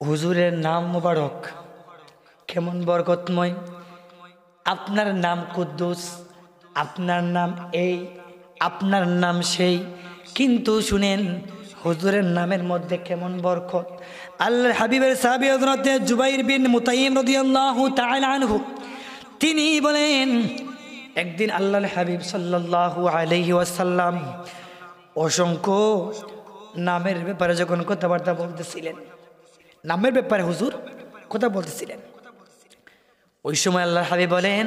হুজুরের নাম মুবারক, কেমন বরকতময়। আপনার নাম কুদ্দুস, আপনার নাম এই, আপনার নাম সেই, কিন্তু শুনেন হুজুরের নামের মধ্যে কেমন বরকত। আল্লাহর হাবিবের সাহাবী হযরত জুবাইর বিন মুতাইম রাদিয়াল্লাহু তাআলা আনহু তিনি বলেন, একদিন আল্লাহর হাবিব সাল্লাল্লাহু আলাইহি ওয়াসাল্লাম অসংখ্য নামের ব্যাপারে যখন কথাবার্তা বলতেছিলেন, নামের ব্যাপারে হুজুর কথা বলতেছিলেন, ওই সময় আল্লাহর হাবিব বলেন,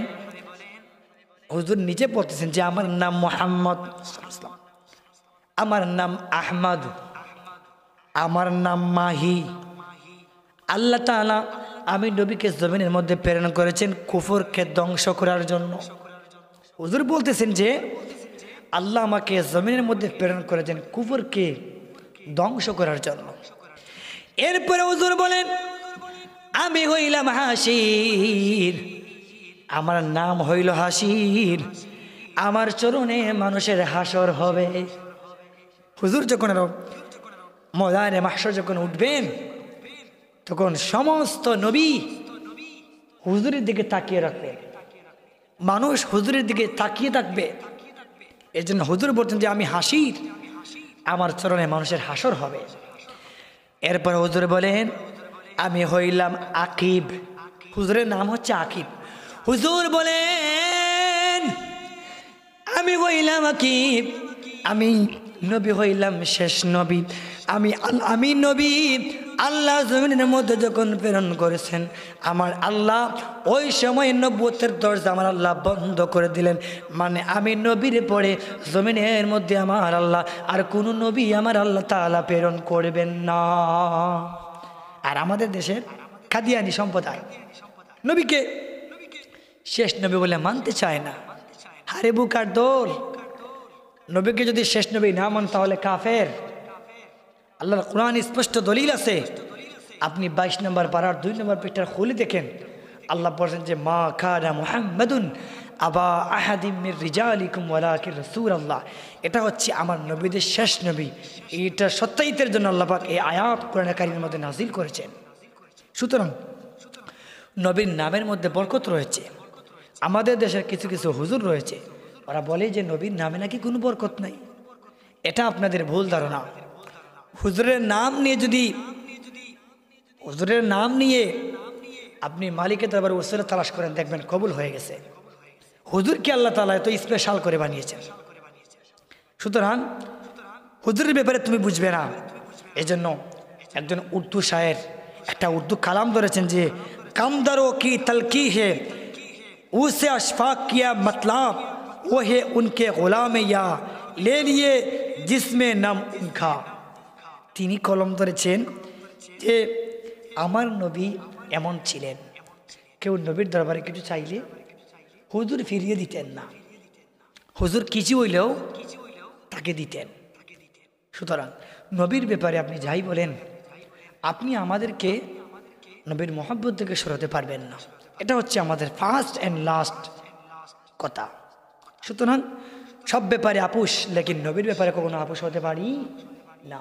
হুজুর নিজে বলতেছেন যে আমার নাম মুহাম্মদ, আমার নাম আহমদ, আমার নাম মাহি। আল্লাহ তাআলা আমি নবীকে জমিনের মধ্যে প্রেরণ করেছেন কুফরকে ধ্বংস করার জন্য। হুজুর বলতেছেন যে আল্লাহ আমাকে জমিনের মধ্যে প্রেরণ করেছেন কুফরকে ধ্বংস করার জন্য। এরপরে হুজুর বলেন, আমি হইলাম হাসির, আমার নাম হইল হাসির, আমার চরণে মানুষের হাসর হবে। হুজুর যখন ময়দানে মাহশর যখন উঠবেন, তখন সমস্ত নবী হুজুরের দিকে তাকিয়ে রাখবে, মানুষ হুজুরের দিকে তাকিয়ে থাকবে। এর জন্য হুজুর বলতেন যে আমি হাসির, আমার চরণে মানুষের হাসর হবে। এরপর হুজুর বলেন, আমি হইলাম আকিব, হুজুরের নাম হচ্ছে আকিব। হুজুর বলেন, আমি হইলাম আকিব, আমি নবী হইলাম শেষ নবী। আমি নবী আল্লাহ জমিনের মধ্যে যখন প্রেরণ করেছেন, আমার আল্লাহ ওই সময় নবুয়তের দরজা আমার আল্লাহ বন্ধ করে দিলেন। মানে আমি নবীর পরে জমিনের মধ্যে আমার আল্লাহ আর কোনো নবী আমার আল্লাহ তাআলা প্রেরণ করবেন না। আর আমাদের দেশের কাদিয়ানি সম্প্রদায় নবীকে শেষ নবী বলে মানতে চায় না। হারে বুকার দোল, নবীকে যদি শেষ নবী না মান তাহলে কাফের। আল্লাহর কোরআন স্পষ্ট দলিল আছে, আপনি 22 নম্বর পারার 2 নম্বর পৃষ্ঠার খুলে দেখেন, আল্লাহ বলেন যে মা কানা মুহাম্মাদুন আবা আহাদিম মির রিজালিকুম ওয়ালাকিন রাসূলুল্লাহ। এটা হচ্ছে আমার নবীদের শেষ নবী। এটা সত্যায়িতের জন্য আল্লাহ পাক এই আয়াত কোরআন কারীমের মধ্যে নাজিল করেছেন। সুতরাং নবীর নামের মধ্যে বরকত রয়েছে। আমাদের দেশের কিছু কিছু হুজুর রয়েছে, ওরা বলে যে নবীর নামে নাকি কোনো বরকত নাই। এটা আপনাদের ভুল ধারণা। হুজুরের নাম নিয়ে আপনি মালিকের দরবারে উসিলা তালাশ করেন, দেখবেন কবুল হয়ে গেছে। হুজুরকে আল্লাহ তাআলা এত স্পেশাল করে বানিয়েছেন। সুতরাং হুজুরের ব্যাপারে তুমি বুঝবে না। এজন্য একজন উর্দু শায়ের একটা উর্দু কালাম ধরেছেন যে কামদারো কি তলকি হে উসে अशफाक किया मतलब वो है उनके गुलाम या ले लिए जिसमें नाम उनका। তিনি কলম ধরেছেন যে আমার নবী এমন ছিলেন, কেউ নবীর দরবারে কিছু চাইলে হুজুর ফিরিয়ে দিতেন না, হুজুর কিছু হইলেও তাকে দিতেন। সুতরাং নবীর ব্যাপারে আপনি যাই বলেন, আপনি আমাদেরকে নবীর মহব্বত থেকে সরাতে পারবেন না। এটা হচ্ছে আমাদের ফার্স্ট অ্যান্ড লাস্ট কথা। সুতরাং সব ব্যাপারে আপোষ, লেকিন নবীর ব্যাপারে কখনো আপোষ হতে পারি না।